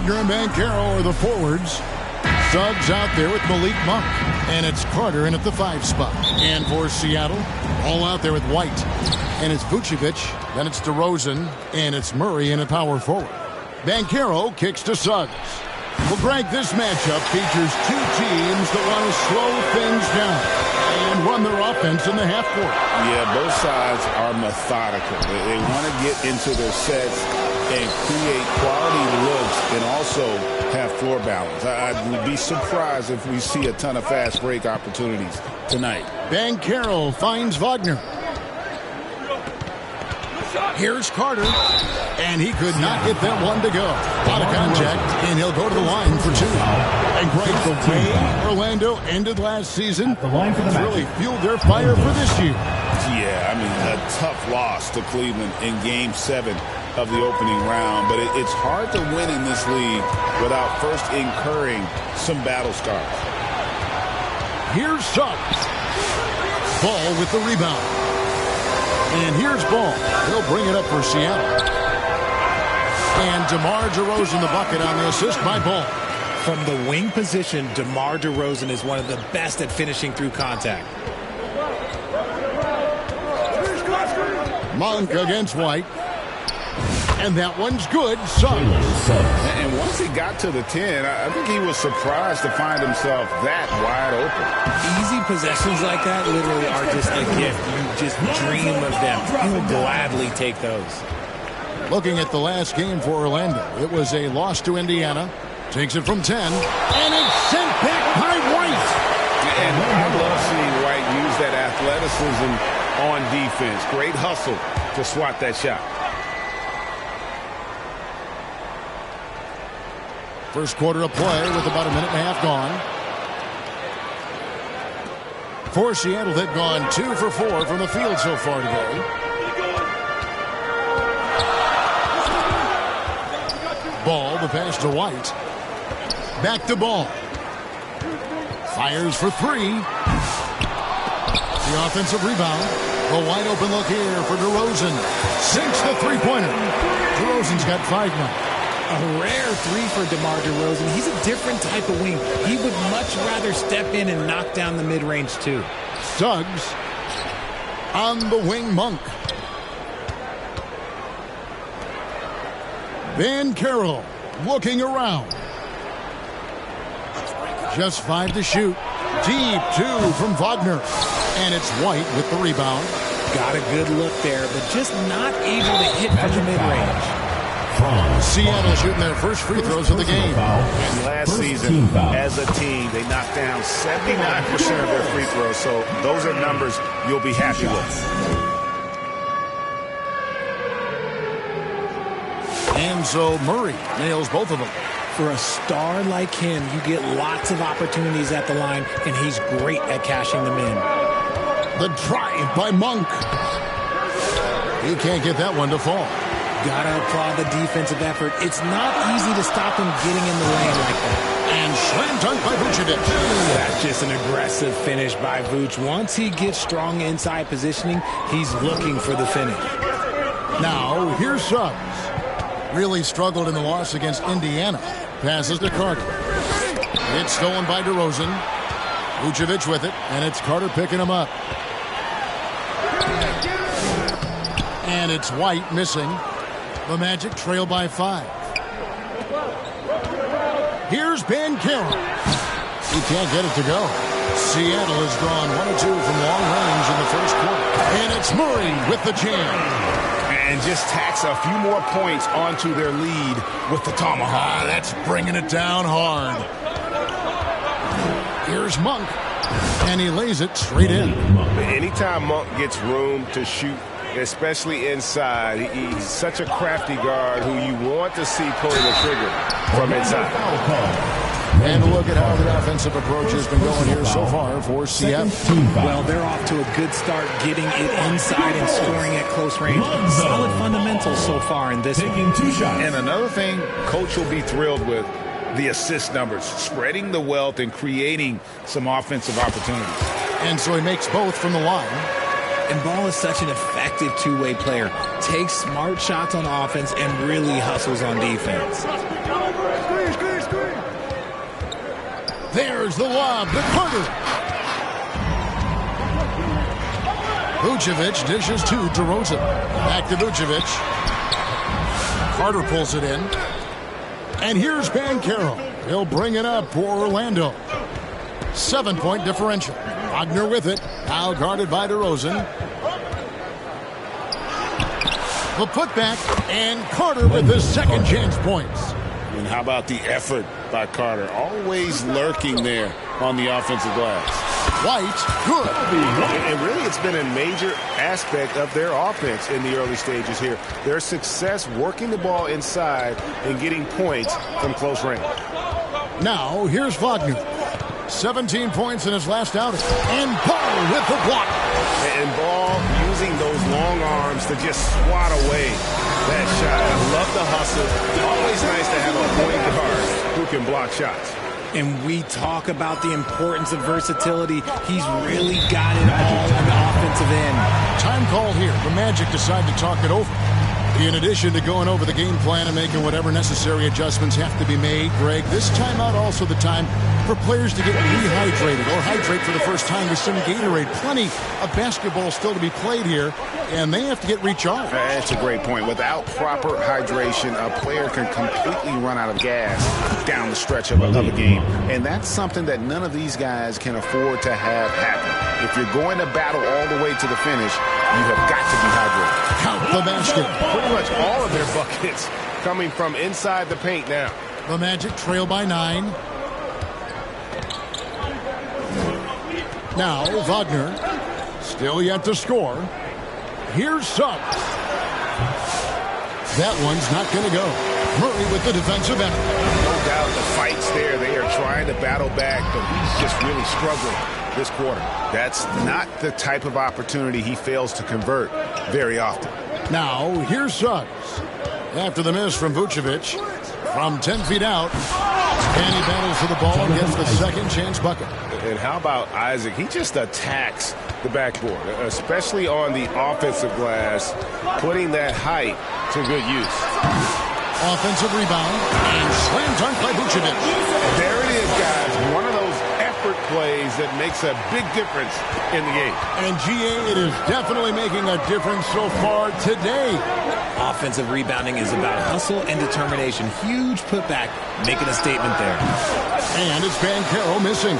Wagner and Banchero are the forwards. Suggs out there with Malik Monk. And it's Carter in at the 5 spot. And for Seattle, all out there with White. And it's Vucevic. Then it's DeRozan. And it's Murray in a power forward. Banchero kicks to Suggs. Well, Greg, this matchup features two teams that want to slow things down and run their offense in the half court. Yeah, both sides are methodical. They want to get into their sets and create quality looks and also have floor balance. I would be surprised if we see a ton of fast break opportunities tonight. Banchero finds Wagner. Here's Carter. And he could not get that one to go. A lot of contact, and he'll go to the line for 2. And Greg, the way Orlando ended last season has really fueled their fire for this year. Yeah, I mean, a tough loss to Cleveland in Game 7 of the opening round. But it's hard to win in this league without first incurring some battle scars. Here's Suggs. Ball with the rebound. And here's Ball. He'll bring it up for Seattle. And DeMar DeRozan the bucket on the assist by Ball. From the wing position, DeMar DeRozan is one of the best at finishing through contact. Monk against White. And that one's good. Suggs. And once he got to the 10, I think he was surprised to find himself that wide open. Easy possessions like that literally are just a gift. You just dream of them. You will gladly take those. Looking at the last game for Orlando, it was a loss to Indiana. Takes it from 10, and it's sent back by White. And I love seeing White use that athleticism on defense. Great hustle to swat that shot. First quarter of play with about a minute and a half gone. For Seattle, they've gone 2 for 4 from the field so far today. Ball, the pass to White. Back to Ball. Fires for 3. The offensive rebound. A wide open look here for DeRozan. Sinks the three-pointer. DeRozan's got 5 now. A rare 3 for DeMar DeRozan. He's a different type of wing. He would much rather step in and knock down the mid-range too. Suggs on the wing. Monk. Banchero looking around. Just 5 to shoot. Deep 2 from Wagner. And it's White with the rebound. Got a good look there, but just not able to hit from the mid-range. Seattle shooting their first free throws of the game. And last season, as a team, they knocked down 79% of their free throws. So those are numbers you'll be happy with. And so Murray nails both of them. For a star like him, you get lots of opportunities at the line, and he's great at cashing them in. The drive by Monk. He can't get that one to fall. Gotta applaud the defensive effort. It's not easy to stop him getting in the lane like that. And slam dunk by Vucevic. That's just an aggressive finish by Vuce. Once he gets strong inside positioning, he's looking for the finish. Now, here's Suggs. Really struggled in the loss against Indiana. Passes to Carter. It's stolen by DeRozan. Vucevic with it, and it's Carter picking him up. And it's White missing. The Magic trail by 5. Here's Banchero. He can't get it to go. Seattle has gone 1 of 2 from long range in the first quarter. And it's Murray with the jam. And just tacks a few more points onto their lead with the tomahawk. That's bringing it down hard. Here's Monk. And he lays it straight in. Anytime Monk gets room to shoot, especially inside, he's such a crafty guard who you want to see pulling the trigger from inside. And look at how the offensive approach has been going here so far for Seattle. Well, they're off to a good start getting it inside and scoring at close range. Solid fundamentals so far in this one. And another thing Coach will be thrilled with, the assist numbers, spreading the wealth and creating some offensive opportunities. And so he makes both from the line. And Ball is such an effective two-way player. Takes smart shots on offense and really hustles on defense. There's the lob to Carter. Vucevic dishes to DeRozan. Back to Vucevic. Carter pulls it in. And here's Banchero. He'll bring it up for Orlando. 7-point differential. Wagner with it. Now guarded by DeRozan. The putback, and Carter with his second chance points. And how about the effort by Carter? Always lurking there on the offensive glass. White, good. And really, it's been a major aspect of their offense in the early stages here. Their success working the ball inside and getting points from close range. Now, here's Wagner. 17 points in his last outing. And Ball with the block. And Ball using those long arms to just swat away that shot. I love the hustle. Always nice to have a point guard who can block shots. And we talk about the importance of versatility. He's really got it all on the offensive end. Time called here. The Magic decide to talk it over. In addition to going over the game plan and making whatever necessary adjustments have to be made, Greg, this timeout also the time for players to get rehydrated or hydrate for the first time with some Gatorade. Plenty of basketball still to be played here, and they have to get recharged. That's a great point. Without proper hydration, a player can completely run out of gas down the stretch of a game. And that's something that none of these guys can afford to have happen. If you're going to battle all the way to the finish, you have got to be hydrated. Count the basket. Pretty much all of their buckets coming from inside the paint now. The Magic trail by 9. Now, Wagner, still yet to score. Here's Suggs. That one's not going to go. Murray with the defensive effort. No doubt the fight's there. They are trying to battle back, but he's just really struggling this quarter. That's not the type of opportunity he fails to convert very often. Now, here's Suggs. After the miss from Vucevic, from 10 feet out, and he battles for the ball and gets the second chance bucket. And how about Isaac? He just attacks the backboard, especially on the offensive glass, putting that height to good use. Offensive rebound and slam dunk by Vucevic. There it is, guys. One of those effort plays that makes a big difference in the game. And GA, it is definitely making a difference so far today. Offensive rebounding is about hustle and determination. Huge putback, making a statement there. And it's Banchero missing.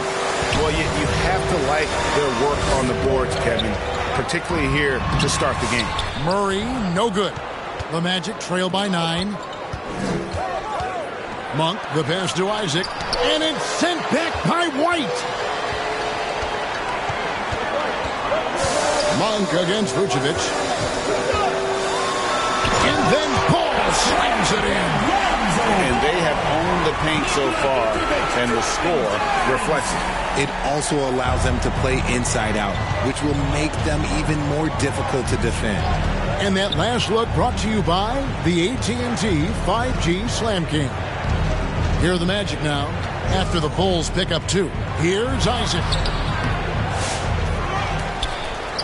Well, you have to like their work on the boards, Kevin, particularly here to start the game. Murray, no good. The Magic trail by 9. Monk, the pass to Isaac, and it's sent back by White. Monk against Vucevic. And then Paul slams it in. And they have owned the paint so far, and the score reflects it. It also allows them to play inside out, which will make them even more difficult to defend. And that last look brought to you by the AT&T 5G Slam King. Here are the Magic now, after the Bulls pick up 2. Here's Isaac.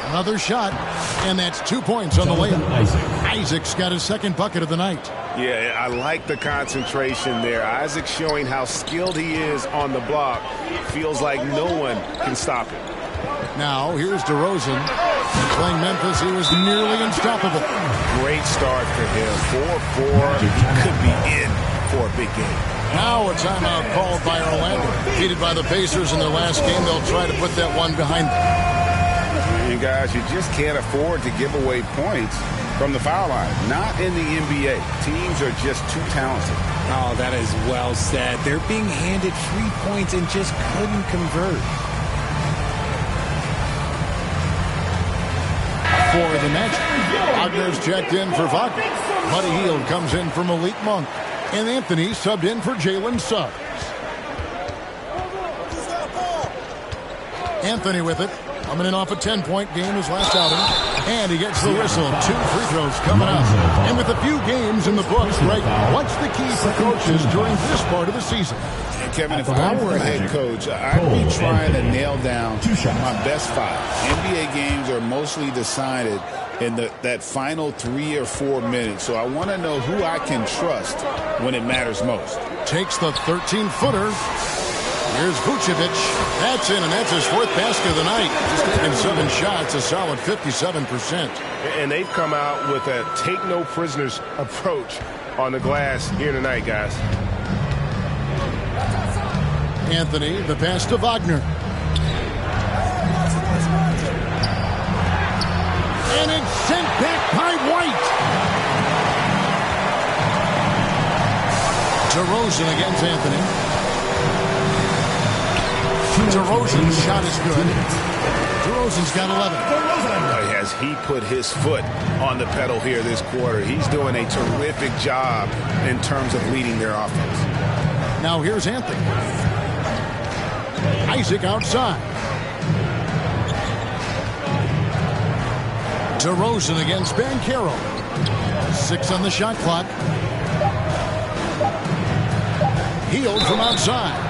Another shot, and that's 2 points on the layup. Isaac's got his second bucket of the night. Yeah, I like the concentration there. Isaac showing how skilled he is on the block. Feels like no one can stop him. Now, here's DeRozan. Playing Memphis, he was nearly unstoppable. Great start for him. 4-4. He could be in for a big game. Now a timeout called by Orlando. Defeated by the Pacers in their last game, they'll try to put that one behind them. You guys, you just can't afford to give away points from the foul line. Not in the NBA. Teams are just too talented. Oh, that is well said. They're being handed free points and just couldn't convert. For the Magic, Wagner's checked in for Wagner. Buddy Hield comes in for Malik Monk. And Anthony subbed in for Jalen Suggs. Anthony with it. Coming in off a 10-point game his last outing. And he gets the whistle. 2 free throws coming up. And with a few games in the books, Greg, what's the key for coaches during this part of the season? Kevin, if I were a head coach, I'd be trying to nail down my best 5. NBA games are mostly decided in that final 3 or 4 minutes. So I want to know who I can trust when it matters most. Takes the 13-footer. Here's Vucevic. That's in, and that's his 4th basket of the night. Just taking 7 shots, a solid 57%. And they've come out with a take-no-prisoners approach on the glass here tonight, guys. Anthony, the pass to Wagner. And it's sent back by White. DeRozan against Anthony. DeRozan's shot is good. DeRozan's got 11. As he put his foot on the pedal here this quarter, he's doing a terrific job in terms of leading their offense. Now here's Anthony. Isaac outside. DeRozan against Banchero. 6 on the shot clock. Hield from outside.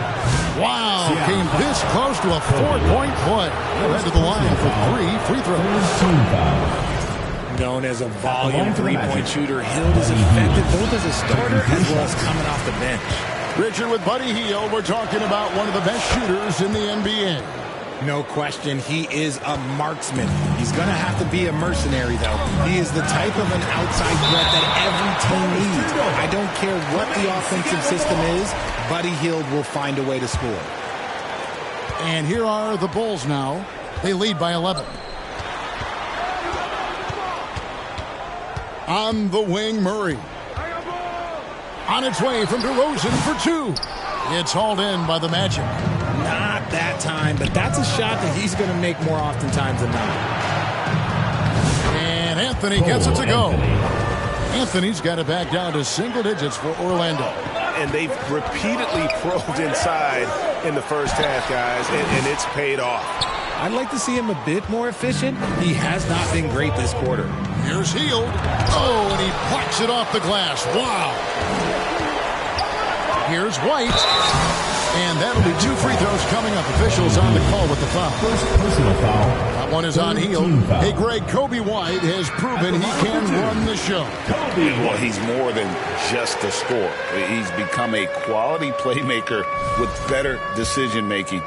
Wow, came this close to a 4-point play. He'll head to the line for 3 free throws. Known as a volume 3-point shooter, Hield is effective both as a starter as well as coming off the bench. Richard, with Buddy Hield, we're talking about one of the best shooters in the NBA. No question, he is a marksman. He's going to have to be a mercenary, though. He is the type of an outside threat that every team needs. I don't care what the offensive system is, Buddy Hield will find a way to score. And here are the Bulls now. They lead by 11. On the wing, Murray. On its way from DeRozan for 2. It's hauled in by the Magic. Not that time, but that's a shot that he's going to make more oftentimes than not. And Anthony gets it to go. Anthony's got it back down to single digits for Orlando. And they've repeatedly probed inside in the first half, guys, and it's paid off. I'd like to see him a bit more efficient. He has not been great this quarter. Here's Hield. Oh, and he plucks it off the glass. Wow. Here's White. And that'll be 2 free throws coming up. Officials on the call with the foul. First personal foul. That one is on Hield. Hey, Greg, Kobe White has proven he can run the show. Well, he's more than just a scorer. He's become a quality playmaker with better decision-making.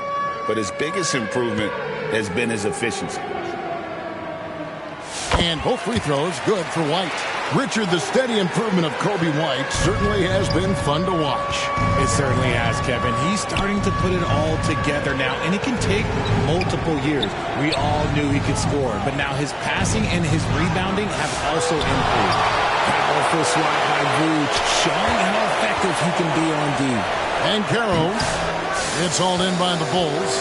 But his biggest improvement has been his efficiency. And both free throws good for White. Richard, the steady improvement of Kobe White certainly has been fun to watch. It certainly has, Kevin. He's starting to put it all together now, and it can take multiple years. We all knew he could score, but now his passing and his rebounding have also improved. Powerful swat by Vooch, showing how effective he can be on D. And Caro, it's hauled in by the Bulls.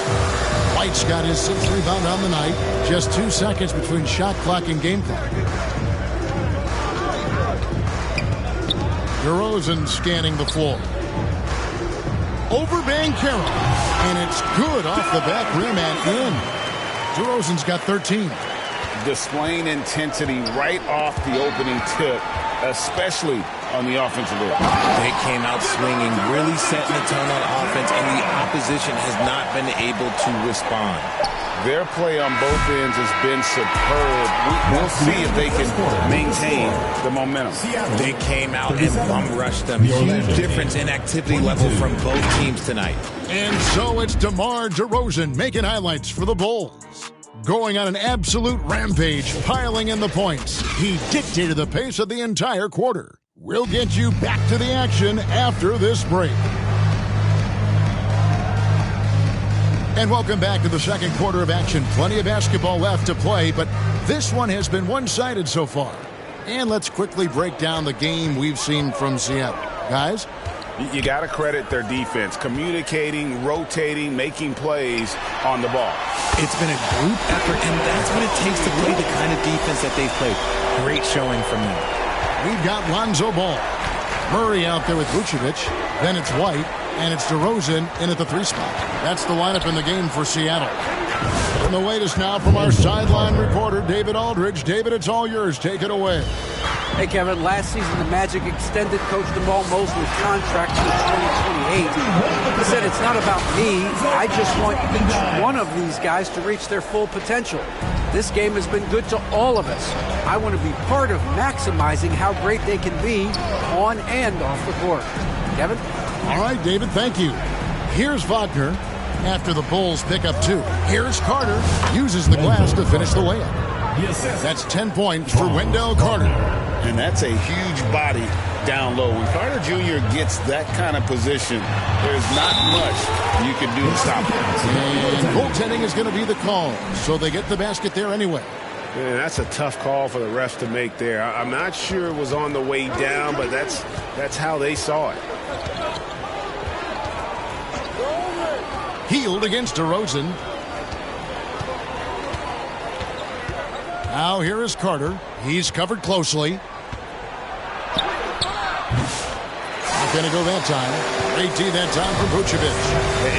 White's got his 6th rebound on the night. Just 2 seconds between shot clock and game clock. DeRozan scanning the floor. Over Banchero. And it's good off the back rim and in. DeRozan's got 13. Displaying intensity right off the opening tip, especially on the offensive end. They came out swinging, really setting the tone on offense, and the opposition has not been able to respond. Their play on both ends has been superb. We'll see if they can maintain the momentum. They came out and bum rushed them. Huge difference in activity level from both teams tonight. And so it's DeMar DeRozan making highlights for the Bulls. Going on an absolute rampage, piling in the points. He dictated the pace of the entire quarter. We'll get you back to the action after this break. And welcome back to the second quarter of action. Plenty of basketball left to play, but this one has been one-sided so far. And let's quickly break down the game we've seen from Seattle. Guys? You got to credit their defense. Communicating, rotating, making plays on the ball. It's been a group effort, and that's what it takes to play the kind of defense that they've played. Great showing from them. We've got Lonzo Ball. Murray out there with Vucevic. Then it's White, and it's DeRozan in at the 3 spot. That's the lineup in the game for Seattle. And the latest now from our sideline reporter, David Aldridge. David, it's all yours. Take it away. Hey, Kevin, last season the Magic extended Coach Jamal Mosley's contract to 2028. He said, it's not about me. I just want each one of these guys to reach their full potential. This game has been good to all of us. I want to be part of maximizing how great they can be on and off the court. Kevin? All right, David, thank you. Here's Wagner after the Bulls pick up 2. Here's Carter. Uses the glass to finish the layup. That's 10 points for Wendell Carter. And that's a huge body down low. When Carter Jr. gets that kind of position, there's not much you can do to stop him. And goaltending is going to be the call, so they get the basket there anyway. Man, that's a tough call for the refs to make there. I'm not sure it was on the way down, but that's how they saw it. Healed against DeRozan. Now here is Carter. He's covered closely. Not going to go that time. 18 that time for Vucevic.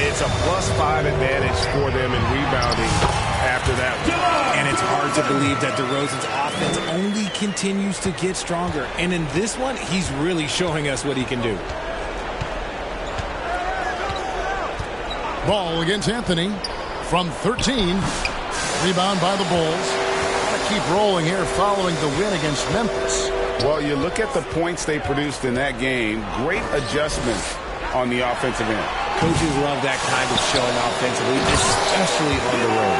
It's a +5 advantage for them in rebounding after that. And it's hard to believe that DeRozan's offense only continues to get stronger. And in this one, he's really showing us what he can do. Ball against Anthony from 13. Rebound by the Bulls. Keep rolling here following the win against Memphis. Well, you look at the points they produced in that game. Great adjustments on the offensive end. Coaches love that kind of showing offensively, especially on the road.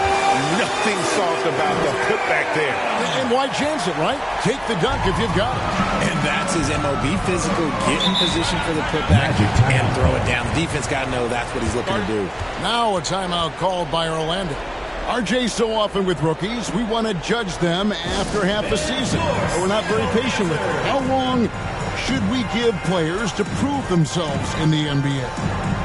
Nothing soft about the putback there. And why chance it, right? Take the dunk if you've got it. And that's his MOB physical. Get in position for the putback and throw it down. The defense got to know that's what he's looking to do. Now a timeout called by Orlando. RJ, so often with rookies, we want to judge them after half the season. We're not very patient with them. How long should we give players to prove themselves in the NBA?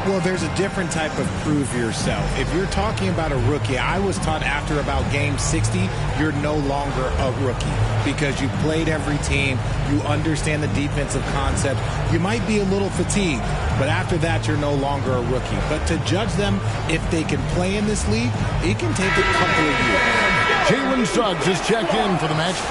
Well, there's a different type of prove yourself. If you're talking about a rookie, I was taught after about game 60, you're no longer a rookie because you played every team. You understand the defensive concept. You might be a little fatigued, but after that, you're no longer a rookie. But to judge them, if they can play in this league, it can take a couple of years. Jalen Suggs is checked in for the Magic.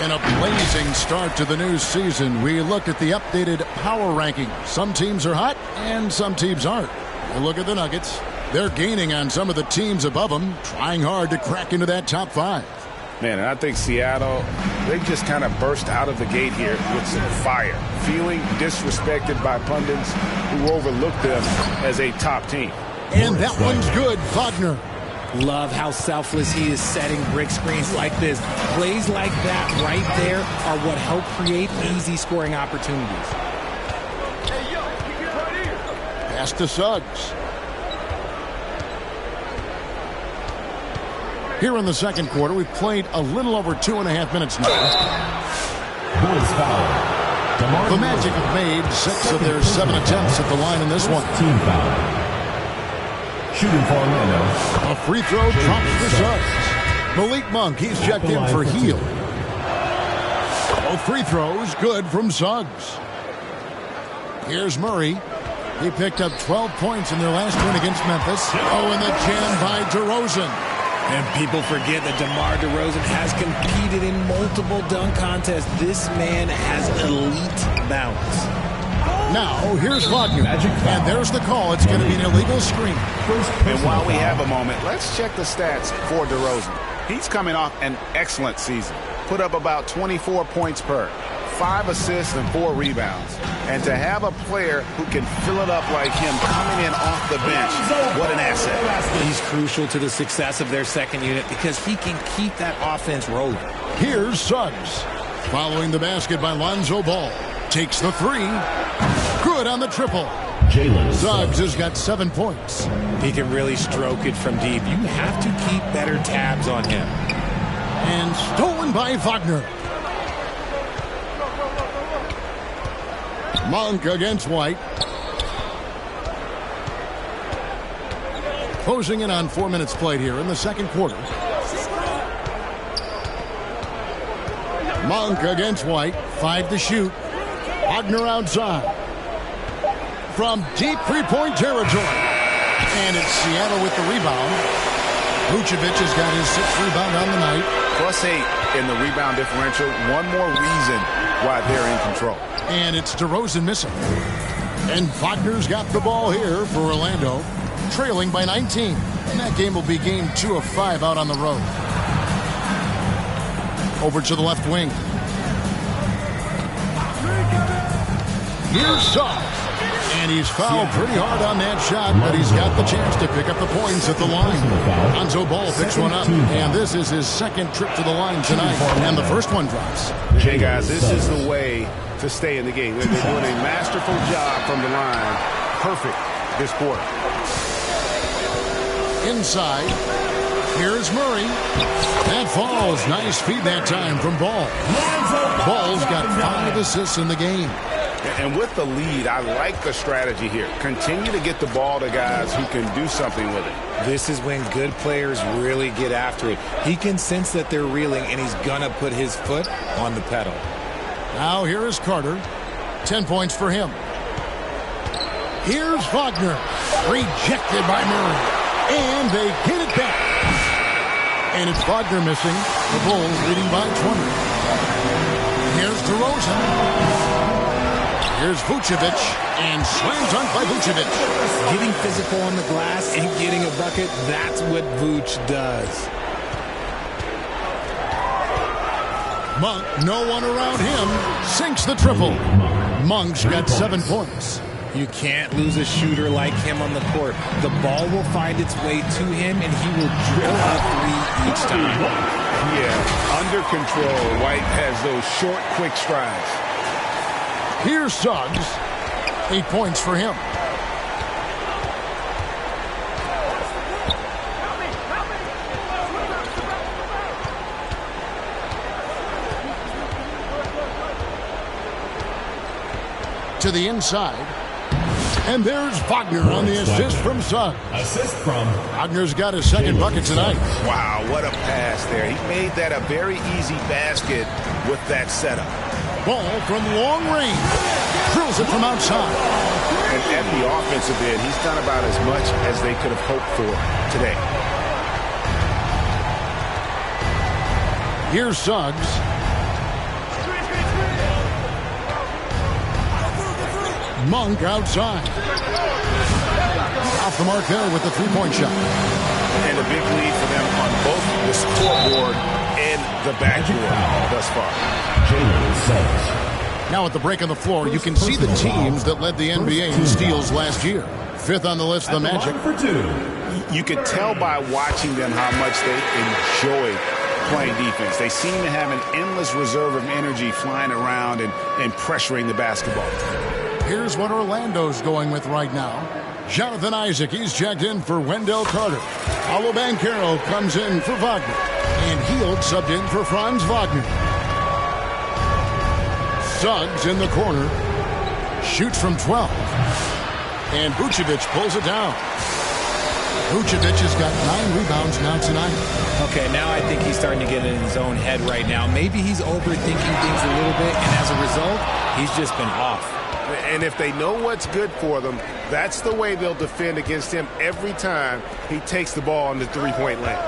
In a blazing start to the new season, we looked at the updated power ranking. Some teams are hot and some teams aren't. You look at the Nuggets. They're gaining on some of the teams above them, trying hard to crack into that top 5. Man, and I think Seattle, they just kind of burst out of the gate here with some fire, feeling disrespected by pundits who overlooked them as a top team. And that one's good, Wagner. Love how selfless he is setting brick screens like this. Plays like that right there are what help create easy scoring opportunities. Pass to Suggs. Here in the second quarter, we've played a little over 2.5 minutes now. The Magic have made 6 of their 7 attempts at the line in this one. Team foul. Shooting for Orlando. A free throw drops for Suggs. Malik Monk, he's checked in for Hield. Both free throws good from Suggs. Here's Murray. He picked up 12 points in their last win against Memphis. Oh, and the jam by DeRozan. And people forget that DeMar DeRozan has competed in multiple dunk contests. This man has elite bounce. Now, here's Wagner. And there's the call. It's going to be an illegal screen. And while we have a moment, let's check the stats for DeRozan. He's coming off an excellent season. Put up about 24 points per, 5 assists and 4 rebounds. And to have a player who can fill it up like him coming in off the bench, what an asset. He's crucial to the success of their second unit because he can keep that offense rolling. Here's Suggs. Following the basket by Lonzo Ball. Takes the 3. Good on the triple. Suggs has got 7 points. He can really stroke it from deep. You have to keep better tabs on him. And stolen by Wagner. Monk against White. Closing in on 4 minutes played here in the second quarter. Monk against White. 5 to shoot. Wagner outside. From deep three-point territory. And it's Seattle with the rebound. Vucevic has got his 6th rebound on the night. +8 in the rebound differential. One more reason why they're in control. And it's DeRozan missing. And Wagner's got the ball here for Orlando, trailing by 19. And that game will be game 2 of 5 out on the road. Over to the left wing. Here's Suggs. And he's fouled pretty hard on that shot, but he's got the chance to pick up the points at the line. Lonzo Ball picks one up, and this is his 2nd trip to the line tonight, and the first one drops. Hey, guys, this is the way to stay in the game. They're doing a masterful job from the line. Perfect this quarter. Inside, here's Murray. That falls. Nice feed that time from Ball. Ball's got 5 assists in the game. And with the lead, I like the strategy here. Continue to get the ball to guys who can do something with it. This is when good players really get after it. He can sense that they're reeling, and he's going to put his foot on the pedal. Now here is Carter. 10 points for him. Here's Wagner. Rejected by Murray. And they get it back. And it's Wagner missing. The Bulls leading by 20. Here's DeRozan. Here's Vucevic, and slam dunk by Vucevic. Getting physical on the glass and getting a bucket, that's what Vuce does. Monk, no one around him, sinks the triple. Monk's got 7 points. You can't lose a shooter like him on the court. The ball will find its way to him, and he will drill a 3 each time. Yeah, under control. White has those short, quick strides. Here's Suggs. 8 points for him. To the inside. And there's Wagner on the assist from Suggs. Assist from Wagner's got his 2nd bucket tonight. Wow, what a pass there. He made that a very easy basket with that setup. Ball from long range. Drills it from outside. And at the offensive end, he's done about as much as they could have hoped for today. Here's Suggs. Monk outside. Off the mark there with the 3-point shot. And a big lead for them on both the scoreboard and the backboard thus far. Now at the break on the floor, you can see the teams that led the NBA in steals last year. 5th on the list, the Magic. You could tell by watching them how much they enjoy playing defense. They seem to have an endless reserve of energy flying around and pressuring the basketball. Here's what Orlando's going with right now. Jonathan Isaac, he's checked in for Wendell Carter. Paolo Banchero comes in for Wagner. And Hield subbed in for Franz Wagner. Suggs in the corner. Shoots from 12. And Vucevic pulls it down. Vucevic has got 9 rebounds now tonight. Okay, now I think he's starting to get in his own head right now. Maybe he's overthinking things a little bit, and as a result, he's just been off. And if they know what's good for them, that's the way they'll defend against him every time he takes the ball in the 3-point lane.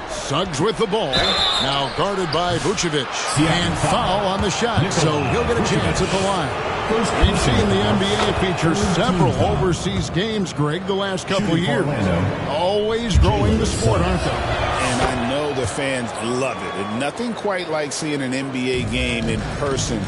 Suggs with the ball. Now guarded by Vucevic. And foul on the shot, so he'll get a chance at the line. We've seen the NBA feature several overseas games, Greg, the last couple years. Always growing the sport, aren't they? And I know the fans love it. And nothing quite like seeing an NBA game in person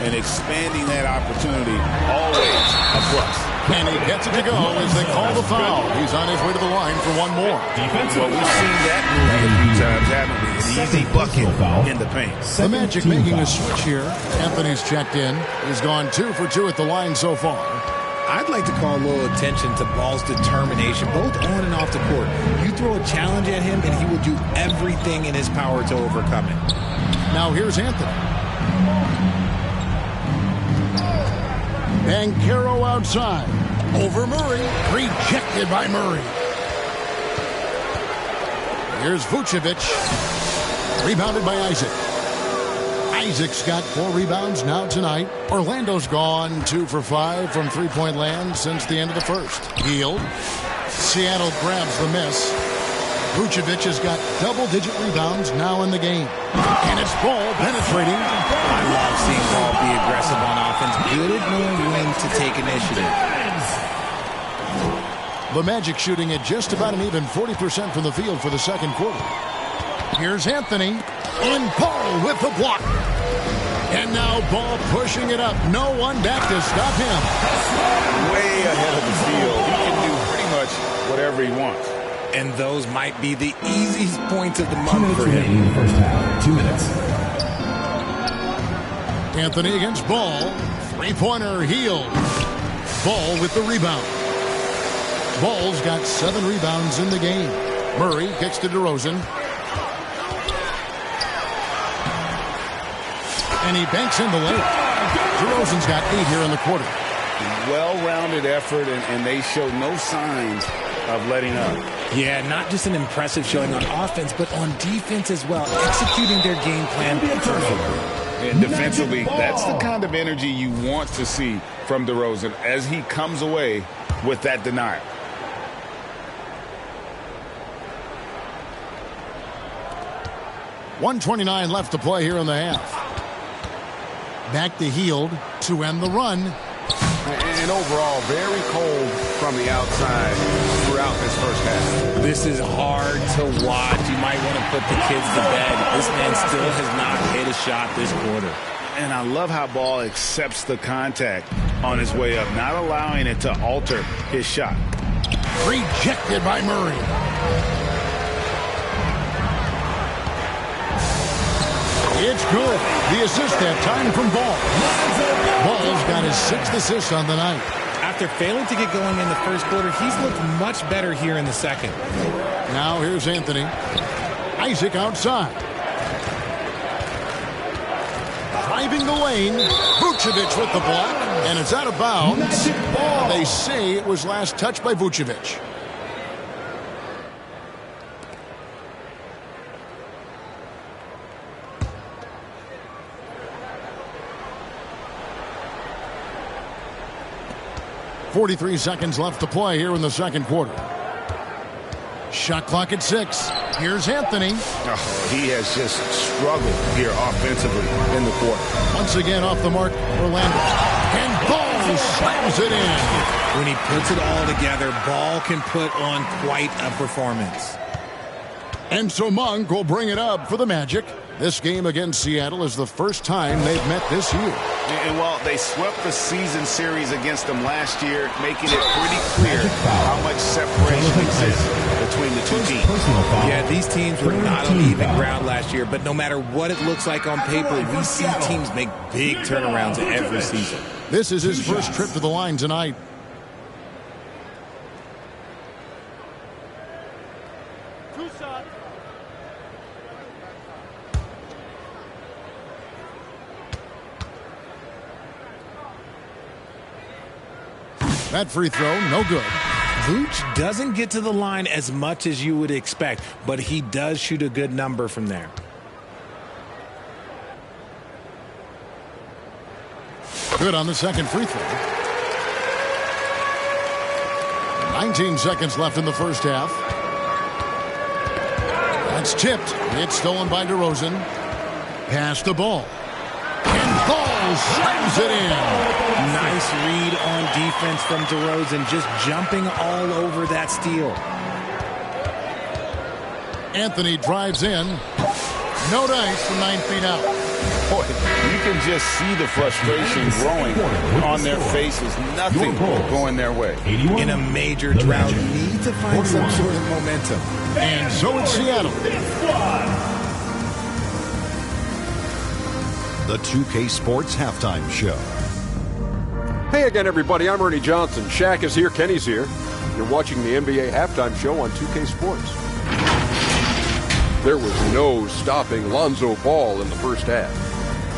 and expanding that opportunity, always a plus. And he gets it to go as they call the foul. He's on his way to the line for one more. Well, we've seen that movie a few times, haven't we? An easy bucket in the paint. The Magic making a switch here. Anthony's checked in. He's gone 2 for 2 at the line so far. I'd like to call a little attention to Ball's determination, both on and off the court. You throw a challenge at him, and he will do everything in his power to overcome it. Now here's Anthony. Banchero outside. Over Murray. Rejected by Murray. Here's Vucevic. Rebounded by Isaac. Isaac's got 4 rebounds now tonight. Orlando's gone 2 for 5 from three-point land since the end of the first. Hield. Seattle grabs the miss. Vucevic has got double-digit rebounds now in the game. And it's Ball penetrating. I love seeing Ball be aggressive on offense. Good at knowing when to take initiative. The Magic shooting at just about an even 40% from the field for the second quarter. Here's Anthony. And Ball with the block. And now Ball pushing it up. No one back to stop him. Way ahead of the field. He can do pretty much whatever he wants. And those might be the easiest points of the month for him. In the first half. 2 minutes. Anthony against Ball. Three-pointer Hield. Ball with the rebound. Ball's got 7 rebounds in the game. Murray kicks to DeRozan. And he banks in the layup. DeRozan's got 8 here in the quarter. Well-rounded effort, and they show no signs of letting up. Yeah, not just an impressive showing on offense, but on defense as well, executing their game plan perfectly. And defensively, that's the kind of energy you want to see from DeRozan as he comes away with that denial. .129 left to play here in the half. Back to Hield to end the run. And overall, very cold from the outside throughout this first half. This is hard to watch. You might want to put the kids to bed. This man still has not hit a shot this quarter. And I love how Ball accepts the contact on his way up, not allowing it to alter his shot. Rejected by Murray. It's good. The assist that time from Ball. Ball's got his 6th assist on the night. After failing to get going in the first quarter, he's looked much better here in the second. Now here's Anthony. Isaac outside. Driving the lane. Vucevic with the block. And it's out of bounds. They say it was last touched by Vucevic. .43 seconds left to play here in the second quarter. Shot clock at 6. Here's Anthony. Oh, he has just struggled here offensively in the quarter. Once again off the mark, Orlando. And Ball slams it in. When he puts it all together, Ball can put on quite a performance. And so Monk will bring it up for the Magic. This game against Seattle is the first time they've met this year. And while they swept the season series against them last year, making it pretty clear how much separation exists between the two teams. Yeah, these teams were not on even ground last year, but no matter what it looks like on paper, we see teams make big turnarounds every season. This is his first trip to the line tonight. That free throw, no good. Vooch doesn't get to the line as much as you would expect, but he does shoot a good number from there. Good on the second free throw. 19 seconds left in the first half. That's tipped. It's stolen by DeRozan. Pass the ball. And Ball slams it in. Nice read on defense from DeRozan, just jumping all over that steal. Anthony drives in. No dice from 9 feet out. Boy, you can just see the frustration growing on their faces. Nothing going their way. In a major drought, you need to find some sort of momentum. And so it's Seattle. The 2K Sports Halftime Show. Hey again, everybody. I'm Ernie Johnson. Shaq is here. Kenny's here. You're watching the NBA Halftime Show on 2K Sports. There was no stopping Lonzo Ball in the first half.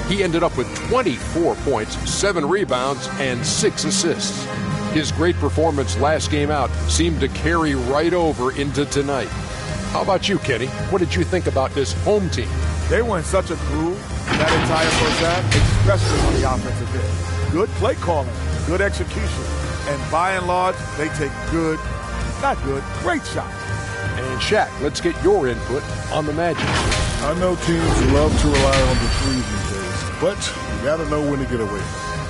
He ended up with 24 points, 7 rebounds, and 6 assists. His great performance last game out seemed to carry right over into tonight. How about you, Kenny? What did you think about this home team? They were in such a groove that entire first half, especially on the offensive end. Good play calling, good execution, and by and large, they take great shots. And Shaq, let's get your input on the Magic. I know teams love to rely on the threes these days, but you got to know when to get away.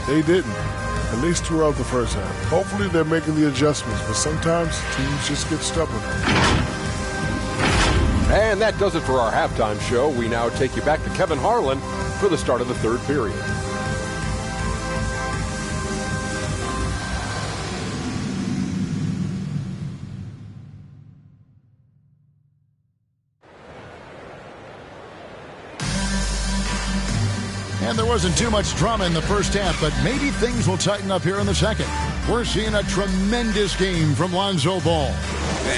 They didn't, at least throughout the first half. Hopefully they're making the adjustments, but sometimes teams just get stubborn. And that does it for our halftime show. We now take you back to Kevin Harlan for the start of the third period. And there wasn't too much drama in the first half, but maybe things will tighten up here in the second. We're seeing a tremendous game from Lonzo Ball.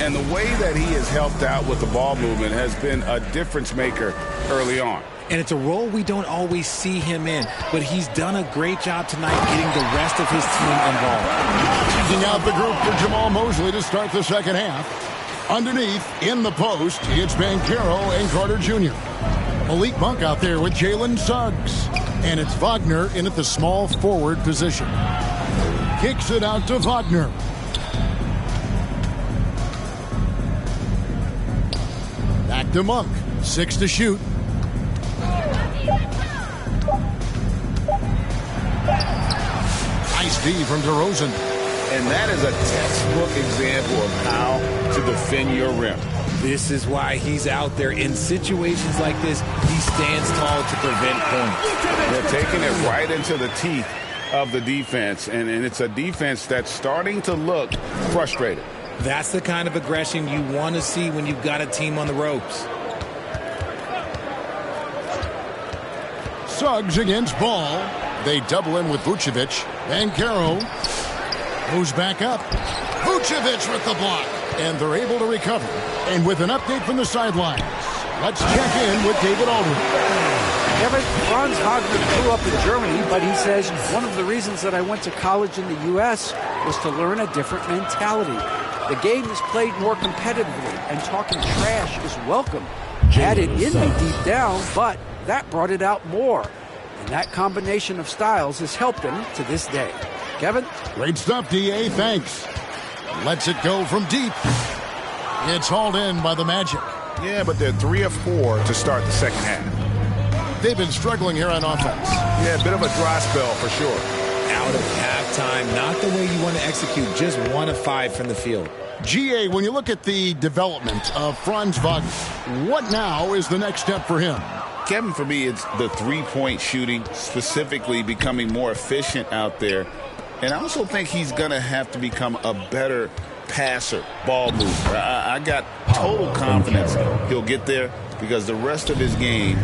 And the way that he has helped out with the ball movement has been a difference maker early on. And it's a role we don't always see him in, but he's done a great job tonight getting the rest of his team involved. Teasing out the group for Jamal Mosley to start the second half. Underneath, in the post, it's Banchero and Carter Jr. Malik Monk out there with Jalen Suggs. And it's Wagner in at the small forward position. Kicks it out to Wagner. Back to Monk. 6 to shoot. Nice D from DeRozan. And that is a textbook example of how to defend your rim. This is why he's out there in situations like this. He stands tall to prevent points. They're taking it right into the teeth of the defense, and it's a defense that's starting to look frustrated. That's the kind of aggression you want to see when you've got a team on the ropes. Suggs against Ball. They double in with Vucevic. Banchero moves back up. Vucevic with the block. And they're able to recover. And with an update from the sidelines, let's check in with David Aldridge. Kevin, Franz Wagner grew up in Germany, but he says one of the reasons that I went to college in the U.S. was to learn a different mentality. The game is played more competitively, and talking trash is welcome. Had it in me deep down, but that brought it out more. And that combination of styles has helped him to this day. Kevin? Great stuff, D.A. Thanks. Lets it go from deep. It's hauled in by the Magic. Yeah, but they're 3 of 4 to start the second half. They've been struggling here on offense. Yeah, a bit of a dry spell for sure. Out of halftime, not the way you want to execute, just 1 of 5 from the field. G.A., when you look at the development of Franz Wagner, what now is the next step for him? Kevin, for me, it's the three-point shooting, specifically becoming more efficient out there. And I also think he's going to have to become a better passer, ball mover. I got total confidence he'll get there because the rest of his game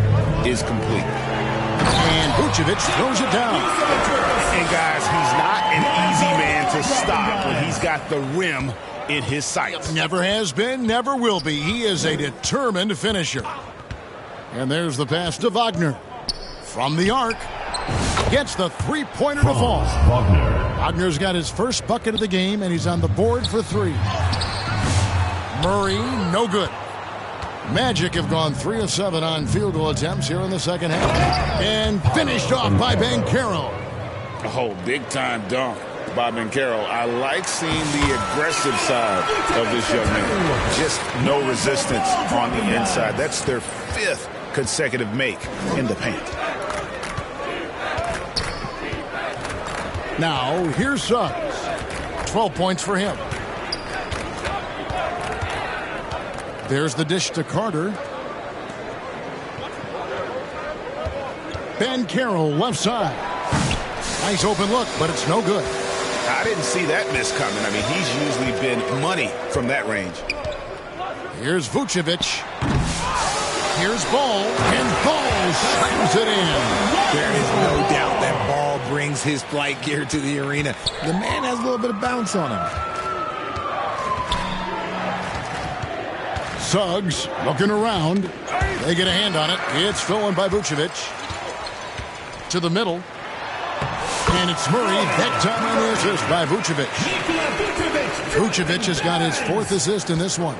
is complete. And Vucevic throws it down. And, guys, he's not an easy man to stop when he's got the rim in his sights. Never has been, never will be. He is a determined finisher. And there's the pass to Wagner. From the arc. Gets the three-pointer to fall. Wagner's got his first bucket of the game, and he's on the board for 3. Murray, no good. Magic have gone 3 of 7 on field goal attempts here in the second half. And finished off by Banchero. Oh, big-time dunk by Banchero. I like seeing the aggressive side of this young man. Just no resistance on the inside. That's their 5th consecutive make in the paint. Now, here's Suggs. 12 points for him. There's the dish to Carter. Banchero left side. Nice open look, but it's no good. I didn't see that miss coming. I mean, he's usually been money from that range. Here's Vucevic. Here's Ball, and Ball slams it in. There is no doubt that Ball brings his flight gear to the arena. The man has a little bit of bounce on him. Suggs looking around. They get a hand on it. It's stolen by Vucevic. To the middle. And it's Murray. That time on the assist by Vucevic. Vucevic has got his 4th assist in this one.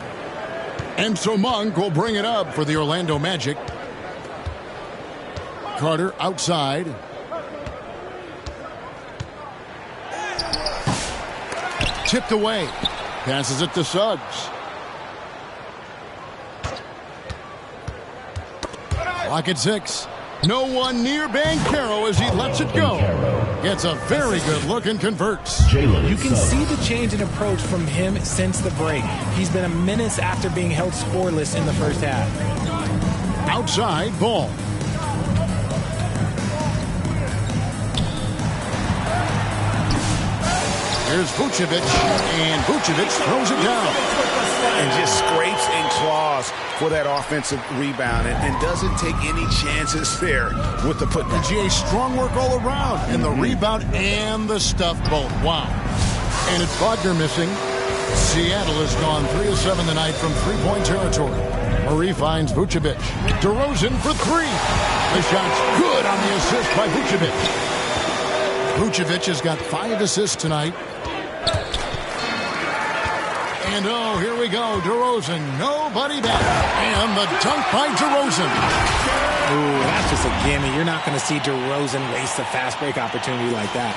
And so Monk will bring it up for the Orlando Magic. Carter outside. Tipped away. Passes it to Suggs. Clock at 6. No one near Banchero as he lets it go. Gets a very good look and converts. You can see the change in approach from him since the break. He's been a menace after being held scoreless in the first half. Outside Ball. Here's Vucevic, and Vucevic throws it down. And just scrapes and claws for that offensive rebound and doesn't take any chances there with the putback. GA, strong work all around, and the rebound and the stuff both. Wow. And it's Wagner missing. Seattle has gone 3 of 7 tonight from three-point territory. Murray finds Vucevic. DeRozan for 3. The shot's good on the assist by Vucevic. Vucevic has got 5 assists tonight. And oh, here we go. DeRozan, nobody back. And the dunk by DeRozan. Ooh, that's just a gimme. You're not going to see DeRozan waste a fast break opportunity like that.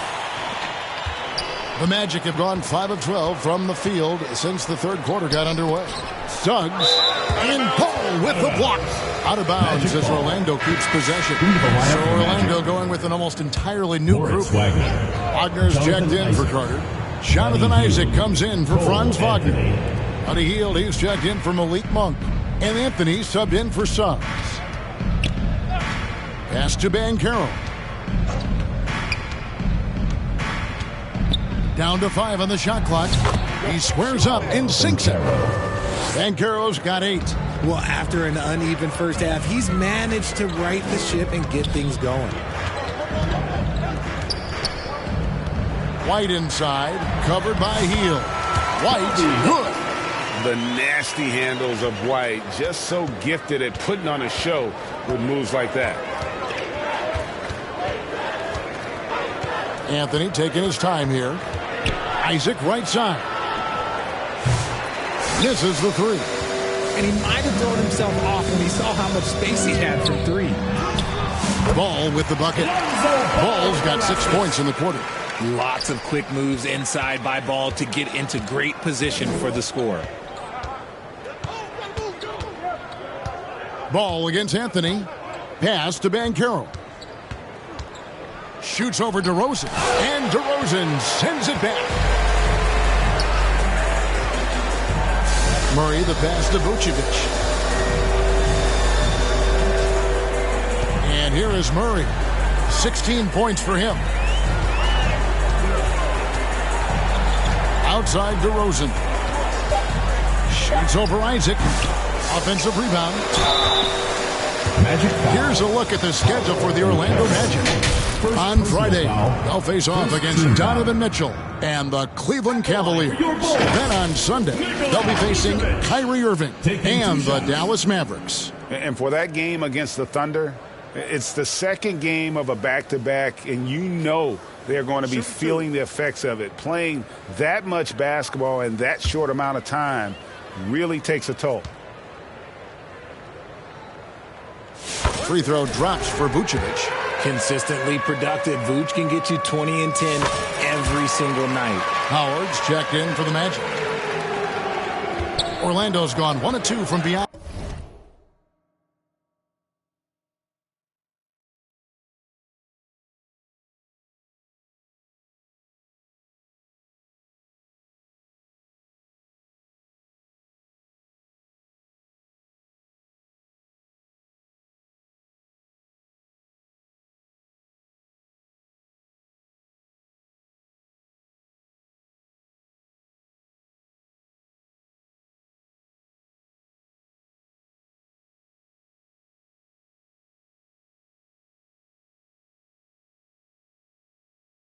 The Magic have gone 5 of 12 from the field since the third quarter got underway. Suggs and Paul with the block. Out of bounds as Orlando keeps possession. So Orlando going with an almost entirely new group. Wagner's checked in for Carter. Jonathan Isaac comes in for Franz Wagner. Buddy Hield, he's checked in for Malik Monk. And Anthony subbed in for Suggs. Pass to Banchero. Down to 5 on the shot clock. He squares up and sinks it. Banchero's got 8. Well, after an uneven first half, he's managed to right the ship and get things going. White inside, covered by Hield. White, good. The nasty handles of White, just so gifted at putting on a show with moves like that. Anthony taking his time here. Isaac right side. Misses the 3. And he might have thrown himself off when he saw how much space he had from 3. Ball with the bucket. Ball's got 6 points in the quarter. Lots of quick moves inside by Ball to get into great position for the score. Ball against Anthony. Pass to Banchero. Shoots over DeRozan. And DeRozan sends it back. Murray the pass to Vucevic. And here is Murray. 16 points for him. Outside DeRozan. Shoots over Isaac. Offensive rebound. Here's a look at the schedule for the Orlando Magic. On Friday, they'll face off against Donovan Mitchell and the Cleveland Cavaliers. Then on Sunday, they'll be facing Kyrie Irving and the Dallas Mavericks. And for that game against the Thunder, it's the second game of a back-to-back, and you know they're going to be feeling the effects of it. Playing that much basketball in that short amount of time really takes a toll. Free throw drops for Vucevic. Consistently productive. Vuce can get you 20 and 10 every single night. Howard's checked in for the Magic. Orlando's gone 1 of 2 from beyond.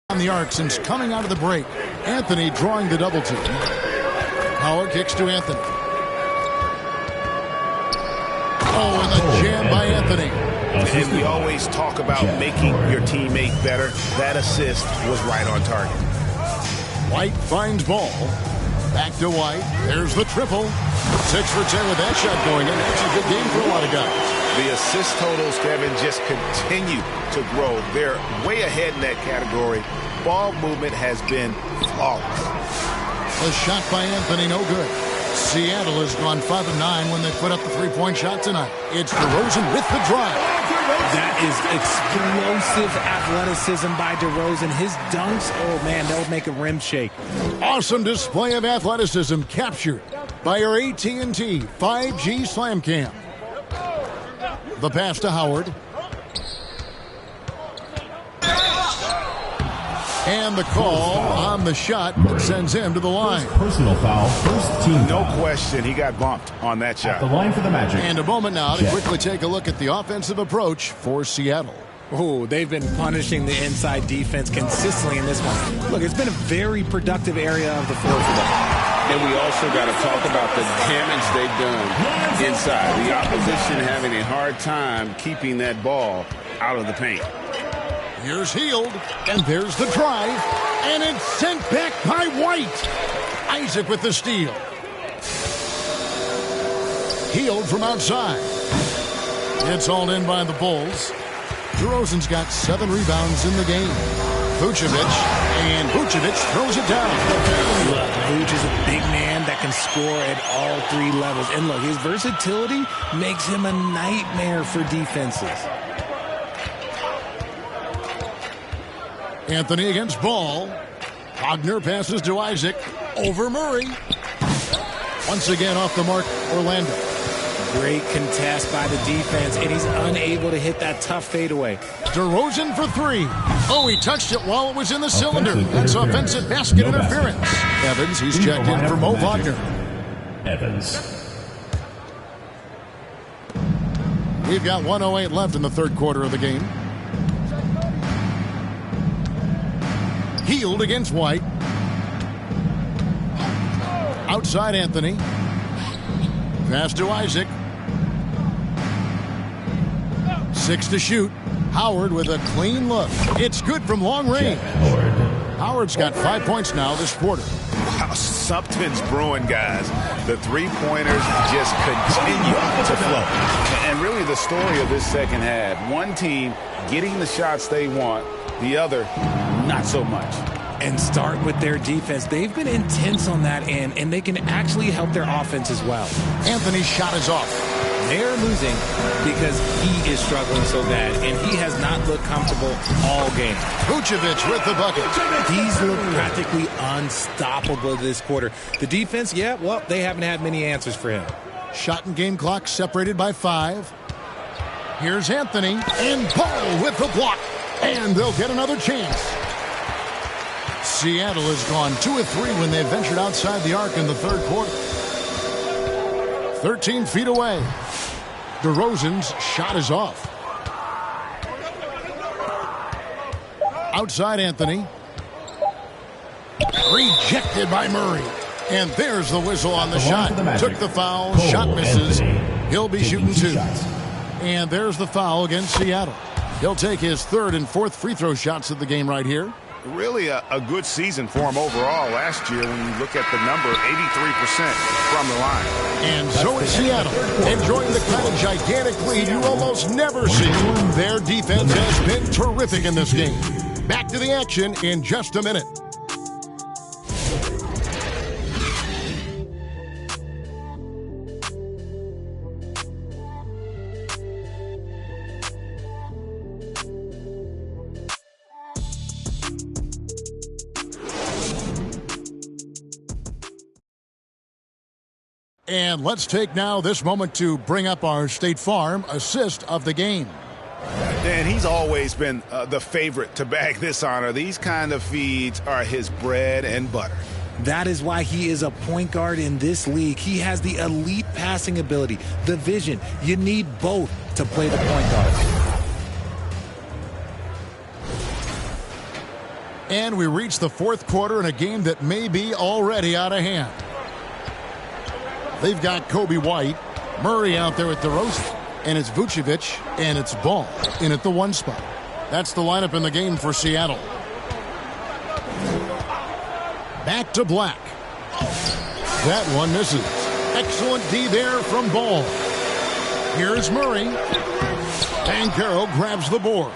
On the arc since coming out of the break. Anthony drawing the double team. Howard kicks to Anthony. Oh, and the jam by Anthony. And we always talk about making your teammate better. That assist was right on target. White finds Ball. Back to White. There's the triple. 6 for 10 with that shot going in. That's a good game for a lot of guys. The assist totals, Kevin, just continue to grow. They're way ahead in that category. Ball movement has been flawless. A shot by Anthony, no good. Seattle has gone 5 of 9 when they put up the three-point shot tonight. It's DeRozan with the drive. That is explosive athleticism by DeRozan. His dunks, oh man, they'll make a rim shake. Awesome display of athleticism captured by our AT&T 5G Slam Cam. The pass to Howard. And the call on the shot sends him to the line. Personal foul, first team No foul. question, he got bumped on that shot. The line for the Magic. And a moment now to quickly take a look at the offensive approach for Seattle. Oh, they've been punishing the inside defense consistently in this one. Look, it's been a very productive area of the floor for them. And we also got to talk about the damage they've done inside. The opposition having a hard time keeping that ball out of the paint. Here's Hield, and there's the drive, and it's sent back by White. Isaac with the steal. Hield from outside. It's hauled in by the Bulls. DeRozan's got 7 rebounds in the game. Vucevic, and Vucevic throws it down. Look, Vuce is a big man that can score at all 3 levels. And look, his versatility makes him a nightmare for defenses. Anthony against Ball. Wagner passes to Isaac. Over Murray. Once again off the mark, Orlando. Great contest by the defense, and he's unable to hit that tough fadeaway. DeRozan for 3. Oh, he touched it while it was in the cylinder. That's offensive basket interference. Evans, he's checked in for Mo Wagner. Evans. We've got 1:08 left in the third quarter of the game. Hield against White. Outside Anthony. Pass to Isaac. 6 to shoot. Howard with a clean look. It's good from long range. Howard's got 5 points now this quarter. Wow, something's brewing, guys. The three-pointers just continue to flow. And really the story of this second half, one team getting the shots they want, the other not so much. And start with their defense. They've been intense on that end, and they can actually help their offense as well. Anthony's shot is off. They're losing because he is struggling so bad, and he has not looked comfortable all game. Vucevic with the bucket. He's looked practically unstoppable this quarter. The defense, yeah, well, they haven't had many answers for him. Shot and game clock separated by 5. Here's Anthony, and Ball with the block. And they'll get another chance. Seattle has gone 2 of 3 when they ventured outside the arc in the third quarter. 13 feet away. DeRozan's shot is off. Outside Anthony. Rejected by Murray. And there's the whistle on the shot. Took the foul. Shot misses. He'll be shooting 2. And there's the foul against Seattle. He'll take his 3rd and 4th free throw shots of the game right here. Really a good season for him overall last year when you look at the number, 83% from the line. And so is Seattle, enjoying the kind of gigantic lead you almost never see. Their defense has been terrific in this game. Back to the action in just a minute. And let's take now this moment to bring up our State Farm assist of the game. And he's always been the favorite to bag this honor. These kind of feeds are his bread and butter. That is why he is a point guard in this league. He has the elite passing ability, the vision. You need both to play the point guard. And we reach the fourth quarter in a game that may be already out of hand. They've got Kobe White, Murray out there with DeRozan, and it's Vucevic, and it's Ball in at the 1 spot. That's the lineup in the game for Seattle. Back to Black. That one misses. Excellent D there from Ball. Here's Murray. Banchero grabs the board.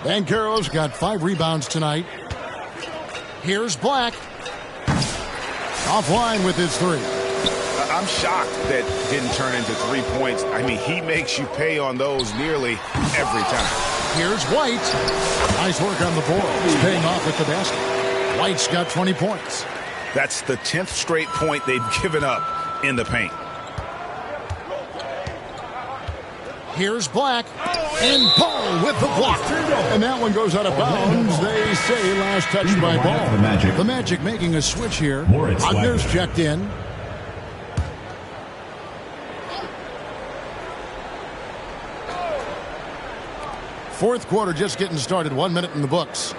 Banchero's got 5 rebounds tonight. Here's Black. Offline with his 3. I'm shocked that didn't turn into 3 points. I mean, he makes you pay on those nearly every time. Here's White. Nice work on the board. He's paying off with the basket. White's got 20 points. That's the 10th straight point they've given up in the paint. Here's Black. And Ball with the block. And that one goes out of bounds. They say last touch by Ball. The Magic making a switch here. Wagner's checked in. Fourth quarter just getting started. 1 minute in the books.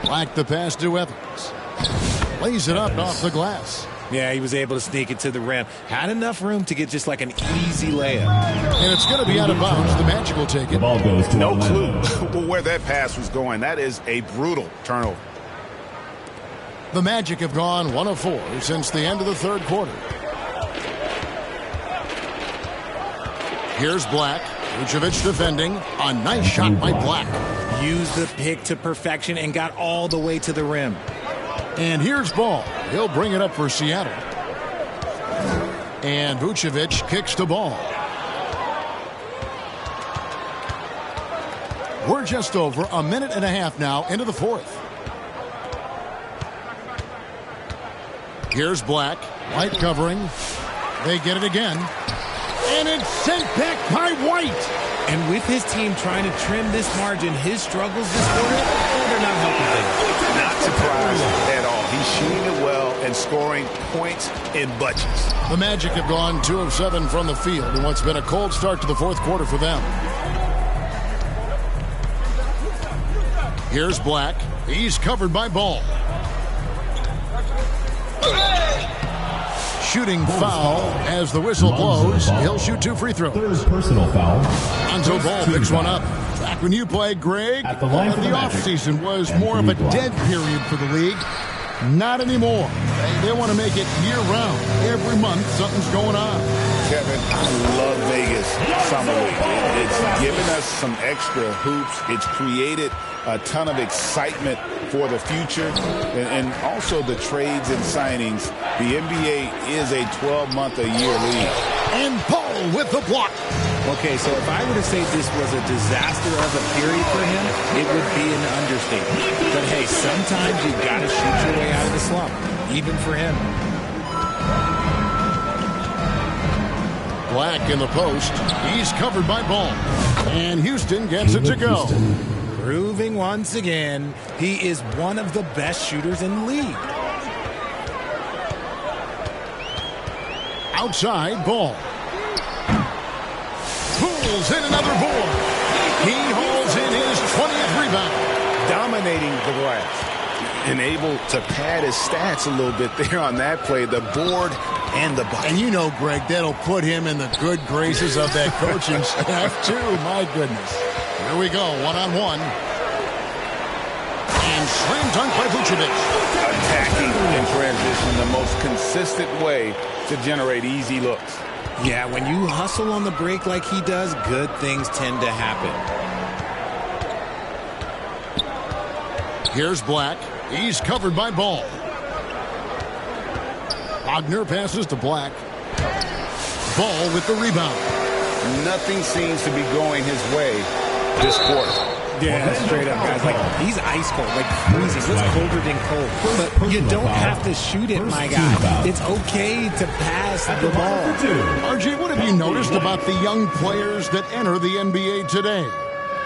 Black the pass to Evans. Lays it up off the glass. Yeah, he was able to sneak it to the rim. Had enough room to get just like an easy layup. And it's going to be out of bounds. The Magic will take it. The ball goes to no clue where that pass was going. That is a brutal turnover. The Magic have gone 1 of 4 since the end of the third quarter. Here's Black. Vucevic defending. A nice shot by Black. Used the pick to perfection and got all the way to the rim. And here's Ball. He'll bring it up for Seattle. And Vucevic kicks to Ball. We're just over a minute and a half now into the fourth. Here's Black. White covering. They get it again. And it's sent back by White. And with his team trying to trim this margin, his struggles this quarter, they're not helping things. Not surprised at all. He's shooting it well and scoring points in bunches. The Magic have gone 2 of 7 from the field in what's been a cold start to the fourth quarter for them. Here's Black. He's covered by Ball. Shooting foul as the whistle blows. He'll shoot 2 free throws. Third personal foul. Lonzo Ball picks one up. Back when you played, Greg, At the line for the the Magic. offseason was And more of a free throw. dead period for the league. Not anymore. They want to make it year-round. Every month, something's going on. Kevin, I love Vegas Summer League. It's given us some extra hoops. It's created a ton of excitement for the future. And also the trades and signings. The NBA is a 12-month-a-year league. And Ball with the block. Okay, so if I were to say this was a disaster of a period for him, it would be an understatement. But hey, sometimes you've got to shoot your way out of the slump, even for him. Black in the post. He's covered by Ball. And Houston gets it to go. Proving once again, he is one of the best shooters in the league. Outside, Ball. Pulls in another board. He hauls in his 20th rebound. Dominating the glass. And able to pad his stats a little bit there on that play. The board and the bucket. And you know, Greg, that'll put him in the good graces of that coaching staff, too. My goodness. Here we go, one-on-one. And slam dunk by Vucevic. Attacking in transition, the most consistent way to generate easy looks. Yeah, when you hustle on the break like he does, good things tend to happen. Here's Black. He's covered by Ball. Wagner passes to Black. Ball with the rebound. Nothing seems to be going his way this quarter. Yeah, straight up, guys. Like, he's ice cold, like freezing. What's colder than cold? But you don't have to shoot it, my guy. It's okay to pass the ball. RJ, what have you noticed about the young players that enter the NBA today?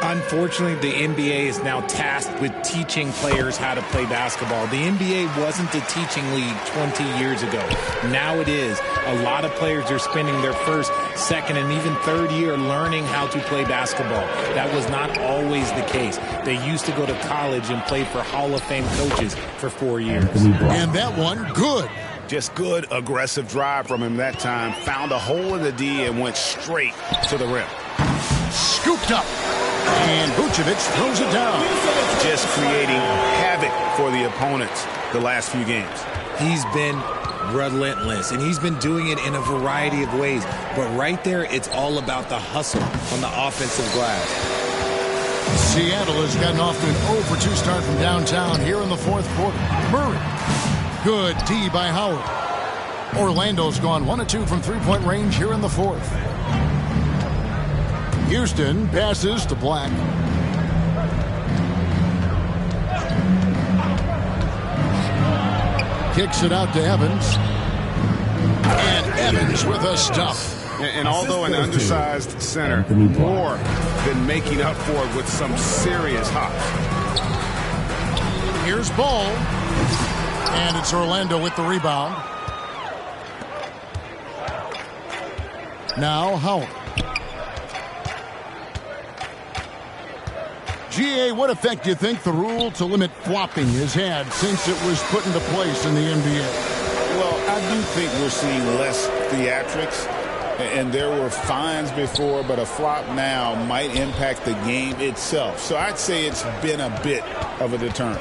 Unfortunately, the NBA is now tasked with teaching players how to play basketball. The NBA wasn't a teaching league 20 years ago. Now it is. A lot of players are spending their first, second, and even third year learning how to play basketball. That was not always the case. They used to go to college and play for Hall of Fame coaches for 4 years. And that one, good. Just good, aggressive drive from him that time. Found a hole in the D and went straight to the rim. Scooped up. And Vucevic throws it down. Just creating havoc for the opponents the last few games. He's been relentless, and he's been doing it in a variety of ways. But right there, it's all about the hustle on the offensive glass. Seattle has gotten off to an 0-for-2 start from downtown here in the fourth quarter. Murray. Good D by Howard. Orlando's gone 1-2 from three-point range here in the fourth. Houston passes to Black. Kicks it out to Evans. And Evans with a stuff. And although an undersized center, more than making up for it with some serious hops. Here's Ball. And it's Orlando with the rebound. Now Howard. GA, what effect do you think the rule to limit flopping has had since it was put into place in the NBA? Well, I do think we're seeing less theatrics. And there were fines before, but a flop now might impact the game itself. So I'd say it's been a bit of a deterrent.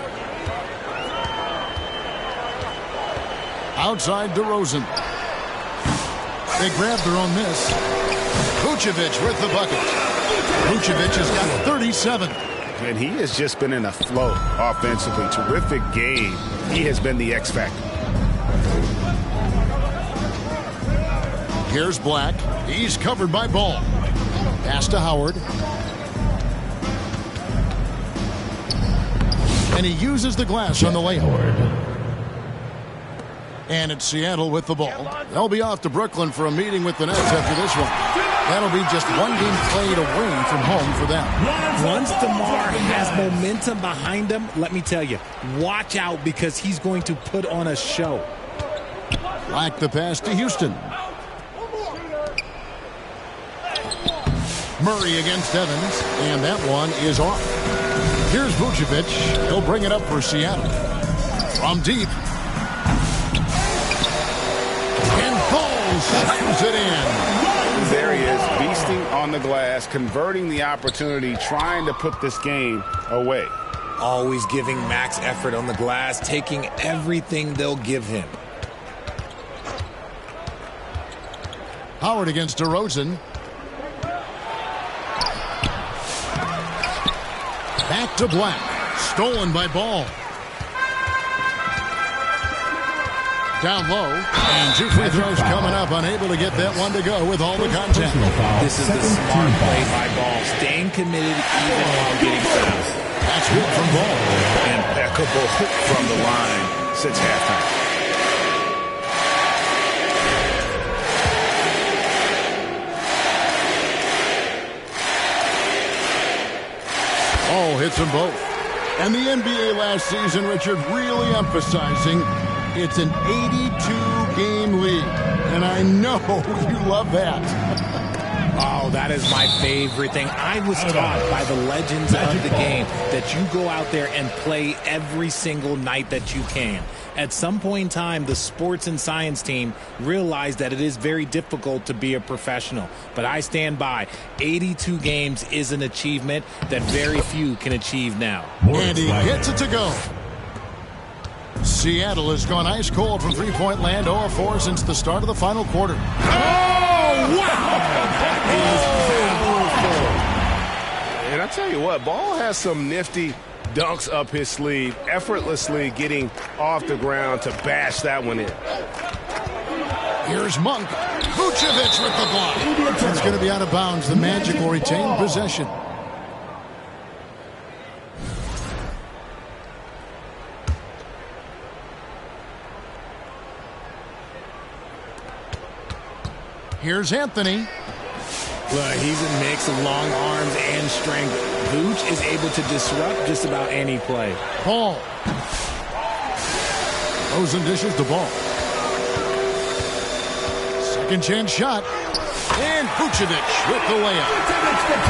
Outside DeRozan. They grabbed their own miss. Vucevic with the bucket. Vucevic has got 37. And he has just been in a flow offensively. Terrific game. He has been the X factor. Here's Black. He's covered by Ball. Pass to Howard. And he uses the glass on the layup. And it's Seattle with the ball. They'll be off to Brooklyn for a meeting with the Nets after this one. That'll be just one game played away from home for them. Once DeMar has momentum behind him, let me tell you, watch out because he's going to put on a show. Black the pass to Houston. Murray against Evans, and that one is off. Here's Vucevic. He'll bring it up for Seattle. From deep. And Ball slams it in. There he is, beasting on the glass, converting the opportunity, trying to put this game away. Always giving max effort on the glass, taking everything they'll give him. Howard against DeRozan. Back to Black. Stolen by Ball. Down low. And two free throws coming up. Unable to get that one to go with all the contact. This is the smart play by Ball. Staying committed even while getting fouls. That's good from Ball. Impeccable from the line since halftime. Ball hits them both. And the NBA last season, Richard, really emphasizing it's an 82-game league. And I know you love that. Oh, that is my favorite thing. I was taught by the legends of the game that you go out there and play every single night that you can. At some point in time, the sports and science team realized that it is very difficult to be a professional. But I stand by. 82 games is an achievement that very few can achieve now. And he gets it to go. Seattle has gone ice cold from three-point land, 0-4 since the start of the final quarter. Oh, wow! And I tell you what, Ball has some nifty dunks up his sleeve, effortlessly getting off the ground to bash that one in. Here's Monk. Vucevic with the block. It's going to be out of bounds. The Magic will retain possession. Here's Anthony. Look, he's a mix of long arms and strength. Vooch is able to disrupt just about any play. Ball. Rosen dishes the ball. Second chance shot. And Vucevic with the layup.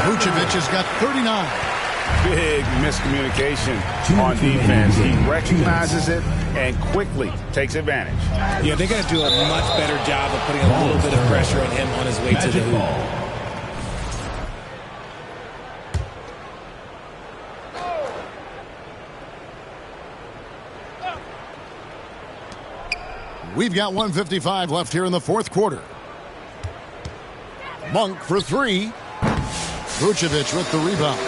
Vucevic has got 39. Big miscommunication on defense. He recognizes it and quickly takes advantage. Yeah, they got to do a much better job of putting a little bit of pressure on him on his way to the hoop. We've got 1:55 left here in the fourth quarter. Monk for three. Vucevic with the rebound.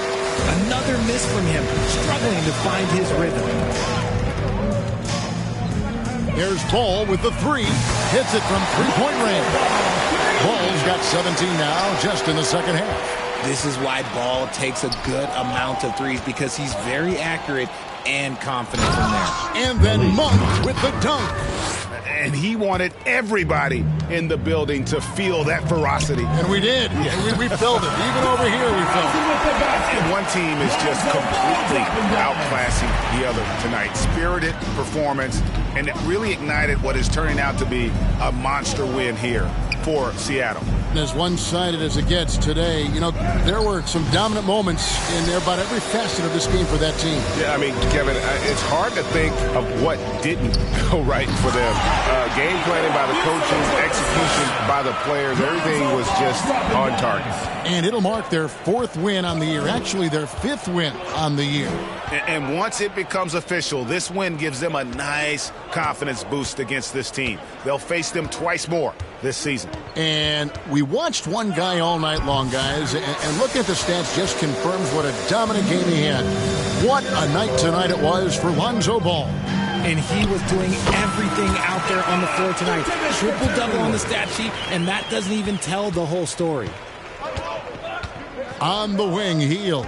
Another miss from him, struggling to find his rhythm. Here's Ball with the three. Hits it from three-point range. Ball's got 17 now, just in the second half. This is why Ball takes a good amount of threes, because he's very accurate and confident from there. And then Monk with the dunk. And he wanted everybody in the building to feel that ferocity. And we did. Yeah. We felt it. Even over here, we felt it. And one team is just completely outclassing the other tonight. Spirited performance, and it really ignited what is turning out to be a monster win here for Seattle. And as one-sided as it gets today, you know, there were some dominant moments in there about every facet of this game for that team. Yeah, I mean, Kevin, it's hard to think of what didn't go right for them. Game planning by the coaches, execution by the players, everything was just on target. And it'll mark their fourth win on the year, actually their fifth win on the year. And once it becomes official, this win gives them a nice confidence boost against this team. They'll face them twice more this season. And we watched one guy all night long, guys, and looking at the stats just confirms what a dominant game he had. What a night tonight it was for Lonzo Ball. And he was doing everything out there on the floor tonight. Triple-double on the stat sheet, and that doesn't even tell the whole story. On the wing, Hield.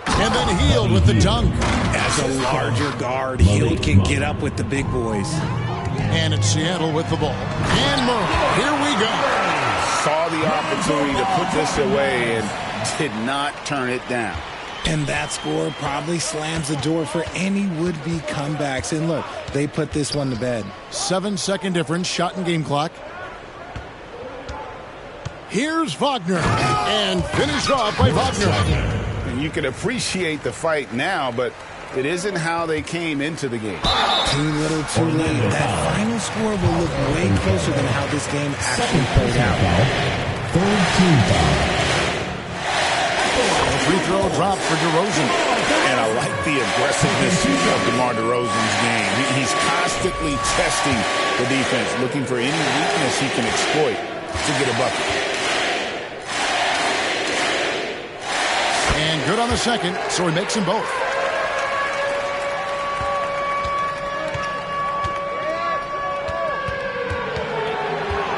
And then Hield with the dunk. As a larger guard, Hield can get up with the big boys. And it's Seattle with the ball. And Murray, here we go. Saw the opportunity to put this away and did not turn it down. And that score probably slams the door for any would-be comebacks. And look, they put this one to bed. 7-second difference, shot and game clock. Here's Wagner. And finished off by Wagner. And you can appreciate the fight now, but it isn't how they came into the game. Too little, too late. That final score will look way closer than how this game actually played out. Third team foul. Free throw drop for DeRozan. And I like the aggressiveness of DeMar DeRozan's game. He's constantly testing the defense, looking for any weakness he can exploit to get a bucket. And good on the second, so he makes them both.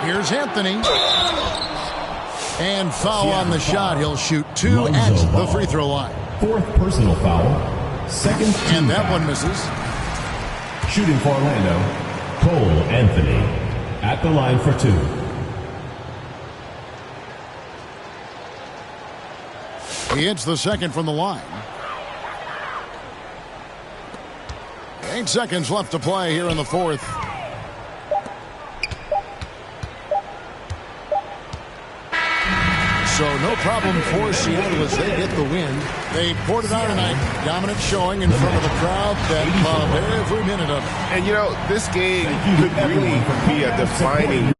Here's Anthony. And foul on the shot. He'll shoot two at the free throw line. Fourth personal foul. Second team and that foul. one misses. Shooting for Orlando, Cole Anthony at the line for two. He hits the second from the line. 8 seconds left to play here in the fourth. So no problem for Seattle as they get the win. They poured it out tonight. Dominant showing in front of the crowd that loved every minute of it. And, you know, this game could really be a defining